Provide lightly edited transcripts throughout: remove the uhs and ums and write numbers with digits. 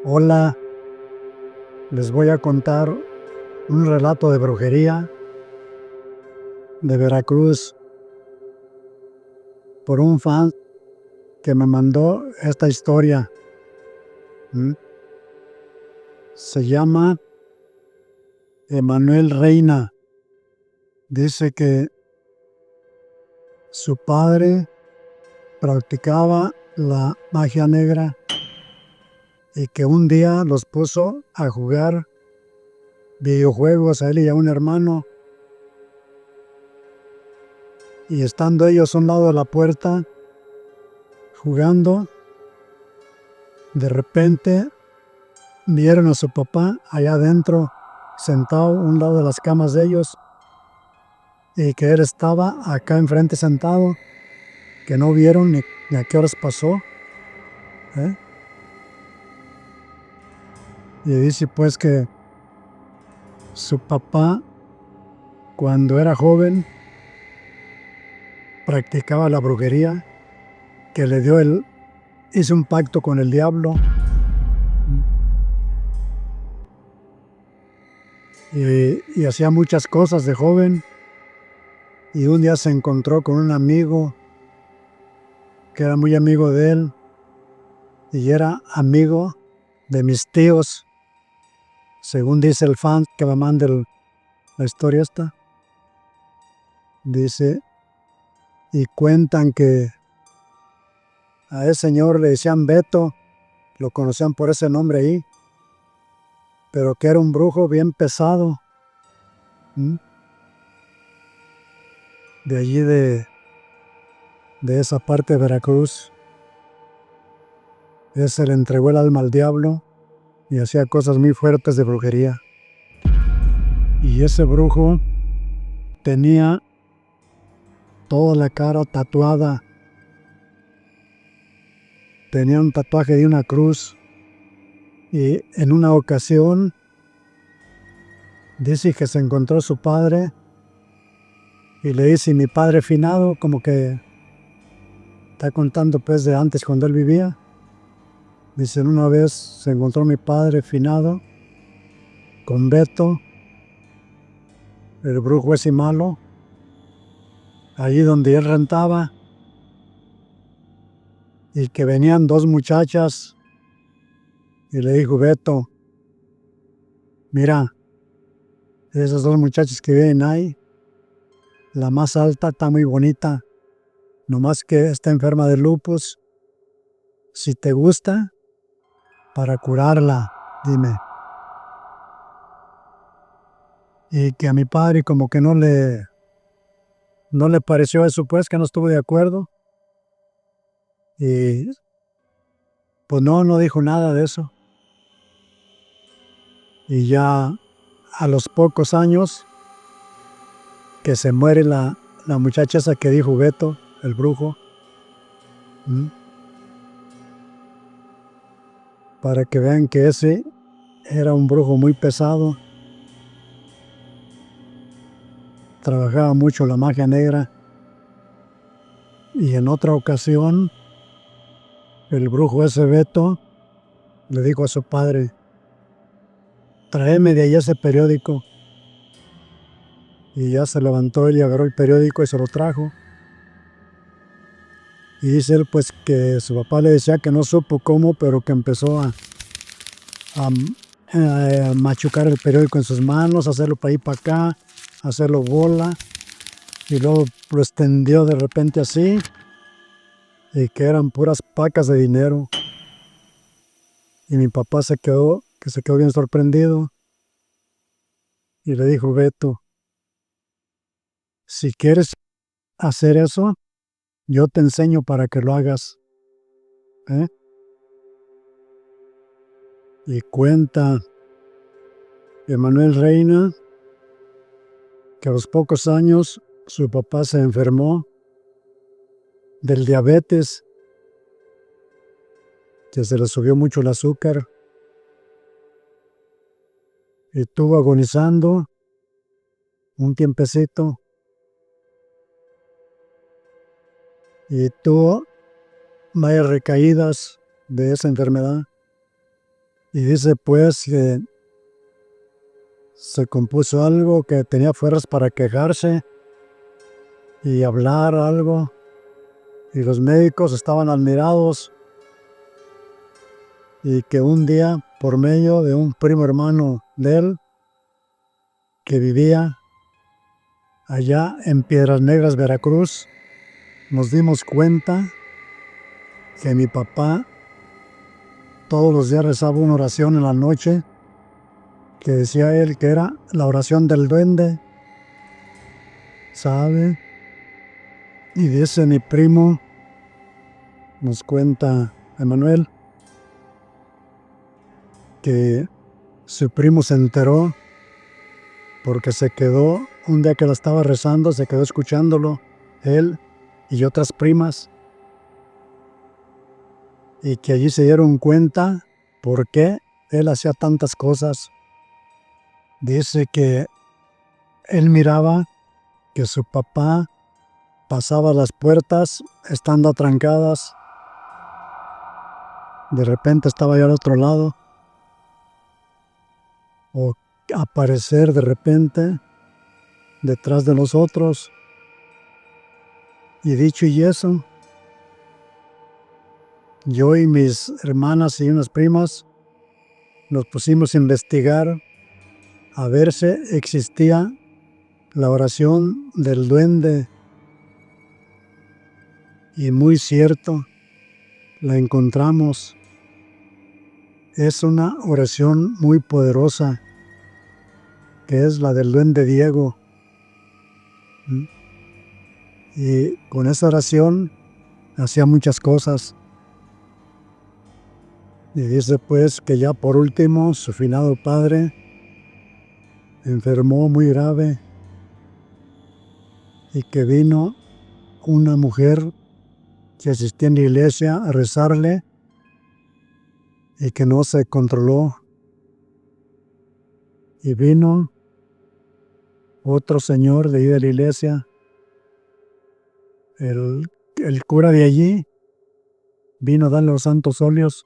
Hola, les voy a contar un relato de brujería de Veracruz por un fan que me mandó esta historia. ¿Mm? Se llama Emanuel Reina. Dice que su padre practicaba la magia negra y que un día los puso a jugar videojuegos a él y a un hermano. Y estando ellos a un lado de la puerta jugando, de repente vieron a su papá allá adentro, sentado a un lado de las camas de ellos, y que él estaba acá enfrente sentado, que no vieron ni a qué horas pasó. ¿Eh? Y dice pues que su papá, cuando era joven, practicaba la brujería, que hizo un pacto con el diablo, y hacía muchas cosas de joven, y un día se encontró con un amigo que era muy amigo de él, y era amigo de mis tíos, según dice el fan que me manda la historia esta. Dice, y cuentan que a ese señor le decían Beto, lo conocían por ese nombre ahí, pero que era un brujo bien pesado. ¿Mm? De allí de esa parte de Veracruz. Ese le entregó el alma al diablo y hacía cosas muy fuertes de brujería. Y ese brujo tenía toda la cara tatuada. Tenía un tatuaje de una cruz. Y en una ocasión dice que se encontró su padre y le dice, mi padre finado, como que está contando pues de antes cuando él vivía. Dice, una vez se encontró mi padre finado con Beto, el brujo ese malo, allí donde él rentaba, y que venían dos muchachas y le dijo, Beto, mira, esas dos muchachas que vienen ahí, la más alta está muy bonita, nomás que está enferma de lupus. Si te gusta, para curarla, dime. Y que a mi padre como que no le pareció eso, pues, que no estuvo de acuerdo. Y pues no dijo nada de eso. Y ya a los pocos años que se muere la muchacha esa que dijo Beto, el brujo, ¿m? Para que vean que ese era un brujo muy pesado, trabajaba mucho la magia negra. Y en otra ocasión, el brujo ese Beto le dijo a su padre, tráeme de allá ese periódico. Y ya se levantó él y agarró el periódico y se lo trajo. Y dice él pues que su papá le decía que no supo cómo, pero que empezó a, a machucar el periódico en sus manos, hacerlo para ahí para acá, hacerlo bola, y luego lo extendió de repente así, y que eran puras pacas de dinero. Y mi papá se quedó bien sorprendido, y le dijo, Beto, si quieres hacer eso, yo te enseño para que lo hagas. ¿Eh? Y cuenta Emanuel Reina que a los pocos años su papá se enfermó del diabetes, que se le subió mucho el azúcar, y estuvo agonizando un tiempecito, y tuvo varias recaídas de esa enfermedad, Y dice pues que se compuso algo, que tenía fuerzas para quejarse y hablar algo. Y los médicos estaban admirados. Y que un día, por medio de un primo hermano de él, que vivía allá en Piedras Negras, Veracruz, nos dimos cuenta que mi papá todos los días rezaba una oración en la noche, que decía él que era la oración del duende, ¿sabe? Y dice mi primo, nos cuenta Emanuel, que su primo se enteró porque se quedó, un día que la estaba rezando, se quedó escuchándolo, él y otras primas, y que allí se dieron cuenta por qué él hacía tantas cosas. Dice que él miraba que su papá pasaba las puertas estando atrancadas, de repente estaba ya al otro lado, o aparecer de repente detrás de nosotros. Y dicho y eso, yo y mis hermanas y unas primas nos pusimos a investigar a ver si existía la oración del duende. Y muy cierto, la encontramos. Es una oración muy poderosa, que es la del duende Diego. Y con esa oración hacía muchas cosas. Y dice pues que ya por último su finado padre enfermó muy grave y que vino una mujer que asistía en la iglesia a rezarle y que no se controló. Y vino otro señor de ahí de la iglesia, el cura de allí, vino a darle los santos óleos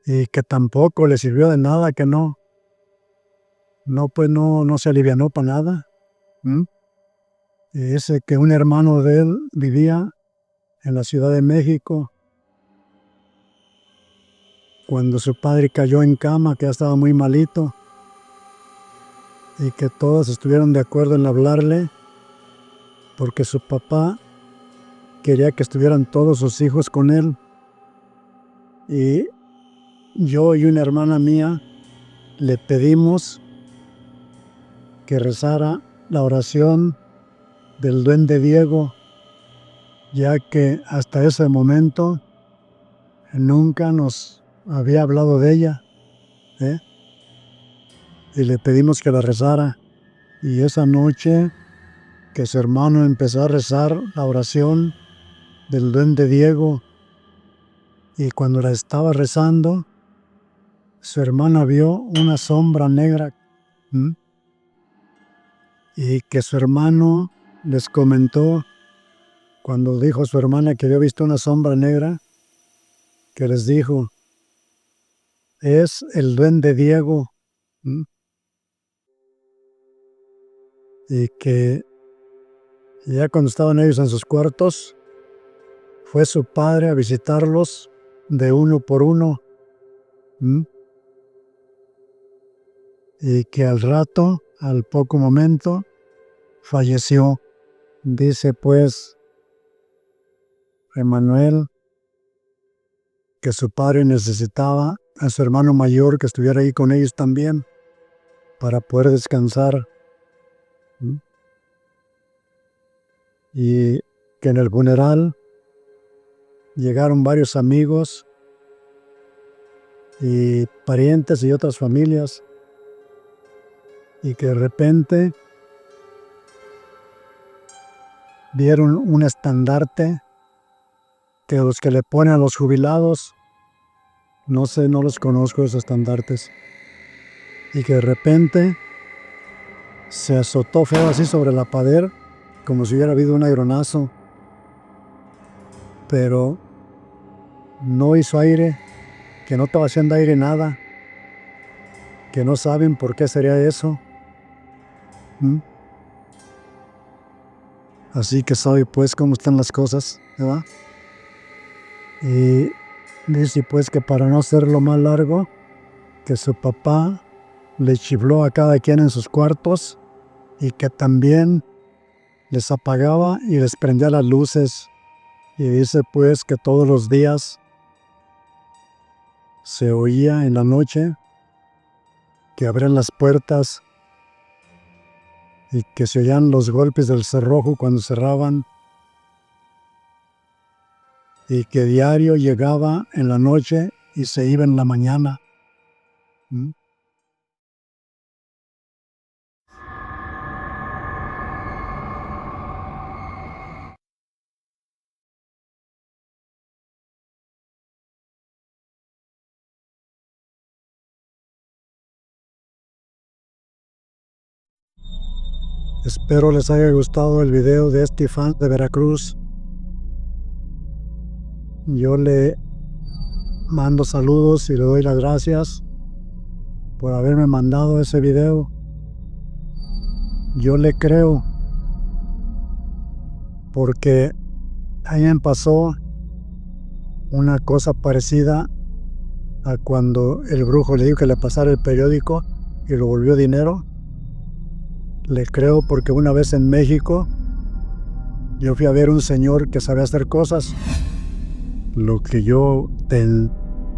y que tampoco le sirvió de nada, que no se alivianó para nada. Y dice que un hermano de él vivía en la Ciudad de México cuando su padre cayó en cama, que ya estaba muy malito, y que todos estuvieron de acuerdo en hablarle porque su papá quería que estuvieran todos sus hijos con él. Y yo y una hermana mía le pedimos que rezara la oración del duende Diego, ya que hasta ese momento nunca nos había hablado de ella, ¿eh? Y le pedimos que la rezara. Y esa noche que su hermano empezó a rezar la oración del duende Diego, y cuando la estaba rezando, su hermana vio una sombra negra, y que su hermano les comentó, cuando dijo a su hermana que había visto una sombra negra, que les dijo, es el duende Diego. Y que ya cuando estaban ellos en sus cuartos, fue su padre a visitarlos de uno por uno. Y que al rato, al poco momento, falleció. Dice pues Emanuel que su padre necesitaba a su hermano mayor que estuviera ahí con ellos también para poder descansar. Y que en el funeral llegaron varios amigos y parientes y otras familias, y que de repente vieron un estandarte que los que le ponen a los jubilados, no sé, no los conozco esos estandartes, y que de repente se azotó feo así sobre la pared, como si hubiera habido un aeronazo, pero no hizo aire, que no estaba haciendo aire nada, que no saben por qué sería eso. Así que sabe pues cómo están las cosas, ¿verdad? Y dice pues que para no hacerlo más largo, que su papá le chifló a cada quien en sus cuartos y que también les apagaba y les prendía las luces. Y dice pues que todos los días se oía en la noche que abrían las puertas y que se oían los golpes del cerrojo cuando cerraban, y que diario llegaba en la noche y se iba en la mañana. Espero les haya gustado el video de este fan de Veracruz. Yo le mando saludos y le doy las gracias por haberme mandado ese video. Yo le creo porque a mí me pasó una cosa parecida a cuando el brujo le dijo que le pasara el periódico y lo volvió dinero. Le creo porque una vez en México yo fui a ver un señor que sabía hacer cosas, lo que yo te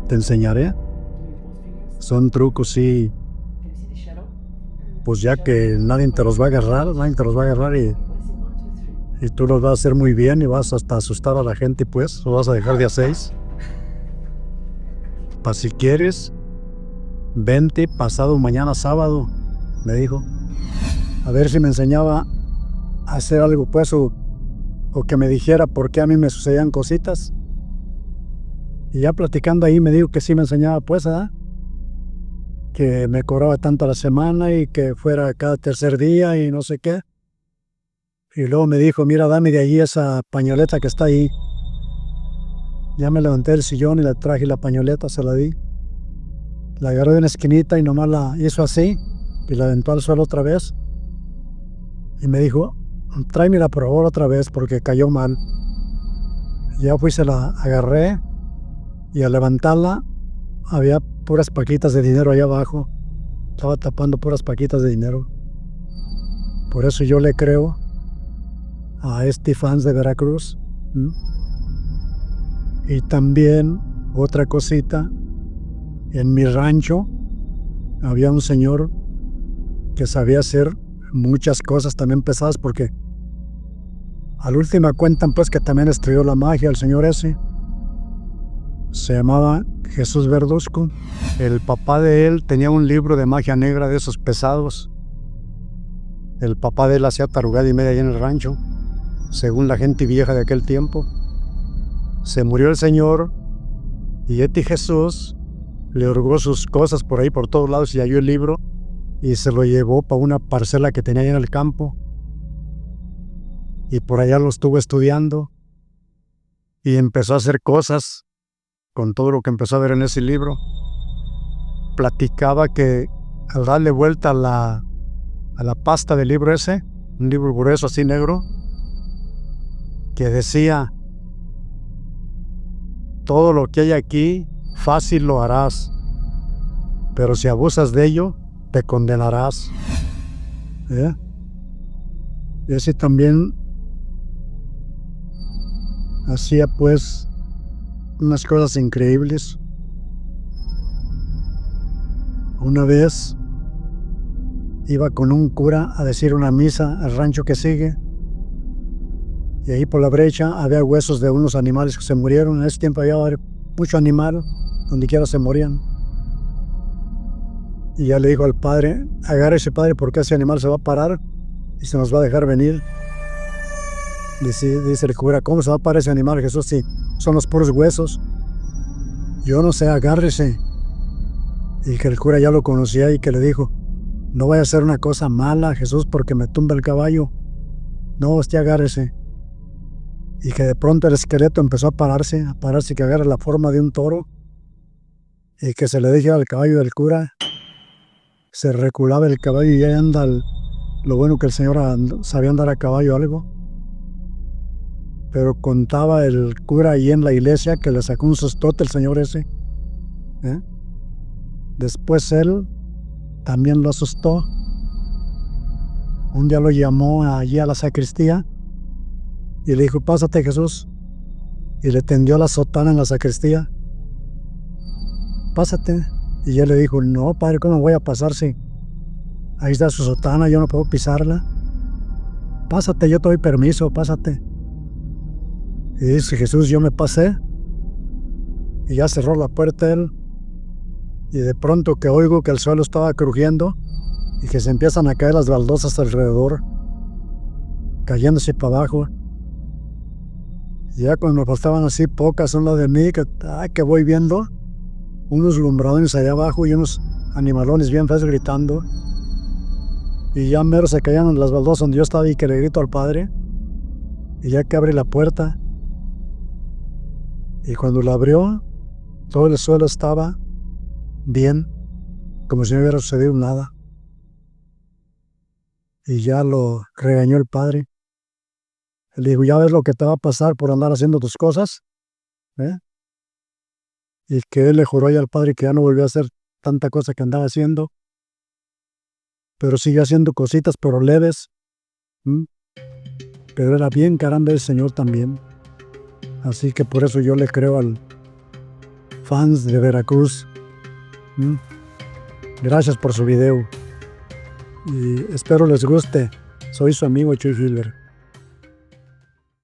enseñaré. Son trucos, sí, pues ya que nadie te los va a agarrar y tú los vas a hacer muy bien y vas hasta asustar a la gente, pues, lo vas a dejar de a 6. Pa' si quieres, vente pasado mañana sábado, me dijo, a ver si me enseñaba a hacer algo, pues, o que me dijera por qué a mí me sucedían cositas. Y ya platicando ahí me dijo que sí me enseñaba, pues, que me cobraba tanto a la semana y que fuera cada tercer día y no sé qué. Y luego me dijo, mira, dame de allí esa pañoleta que está ahí. Ya me levanté del sillón y le traje la pañoleta, se la di. La agarré de una esquinita y nomás la hizo así y la aventó al suelo otra vez. Y me dijo, tráemela por favor otra vez porque cayó mal. Ya fui, se la agarré y al levantarla había puras paquitas de dinero allá abajo. Estaba tapando puras paquitas de dinero. Por eso yo le creo a este fans de Veracruz. Y también otra cosita, en mi rancho había un señor que sabía hacer muchas cosas también pesadas, porque al última cuentan pues que también estudió la magia el señor ese. Se llamaba Jesús Verduzco. El papá de él tenía un libro de magia negra de esos pesados. El papá de él hacía tarugada y media allá en el rancho, según la gente vieja de aquel tiempo. Se murió el señor y Jesús le hurgó sus cosas por ahí por todos lados y halló el libro y se lo llevó para una parcela que tenía ahí en el campo. Y por allá lo estuvo estudiando y empezó a hacer cosas con todo lo que empezó a ver en ese libro. Platicaba que al darle vuelta a la pasta del libro ese, un libro grueso así negro, que decía, todo lo que hay aquí, fácil lo harás, pero si abusas de ello, te condenarás. Y ese también hacía pues unas cosas increíbles. Una vez iba con un cura a decir una misa al rancho que sigue, y ahí por la brecha había huesos de unos animales que se murieron. En ese tiempo había mucho animal, donde quiera se morían. Y ya le dijo al padre, agárrese padre, porque ese animal se va a parar y se nos va a dejar venir. Dice el cura, ¿cómo se va a parar ese animal, Jesús, si son los puros huesos? Yo no sé, agárrese. Y que el cura ya lo conocía y que le dijo, no vaya a hacer una cosa mala, Jesús, porque me tumba el caballo. No, usted agárrese. Y que de pronto el esqueleto empezó a pararse que agarra la forma de un toro. y que se le dije al caballo del cura, se reculaba el caballo y ahí anda lo bueno que el señor sabía andar a caballo algo. Pero contaba el cura ahí en la iglesia que le sacó un sustote el señor ese. Después él también lo asustó. Un día lo llamó allí a la sacristía y le dijo, pásate Jesús. Y le tendió la sotana en la sacristía. Pásate. Y él le dijo, no, padre, ¿cómo voy a pasar si ahí está su sotana, yo no puedo pisarla? Pásate, yo te doy permiso, pásate. Y dice Jesús, yo me pasé y ya cerró la puerta él. Y de pronto que oigo que el suelo estaba crujiendo y que se empiezan a caer las baldosas alrededor, cayéndose para abajo. Y ya cuando pasaban así pocas a un lado de mí, que voy viendo unos lumbrones allá abajo y unos animalones bien feos gritando. Y ya mero se caían las baldosas donde yo estaba y que le grito al padre. Y ya que abre la puerta, y cuando la abrió, todo el suelo estaba bien, como si no hubiera sucedido nada. Y ya lo regañó el padre. Le dijo, ya ves lo que te va a pasar por andar haciendo tus cosas. Y que él le juró ya al padre que ya no volvió a hacer tanta cosa que andaba haciendo, pero siguió haciendo cositas, pero leves. Pero era bien caramba el señor también. Así que por eso yo le creo al fans de Veracruz. Gracias por su video y espero les guste. Soy su amigo Chuy Silver.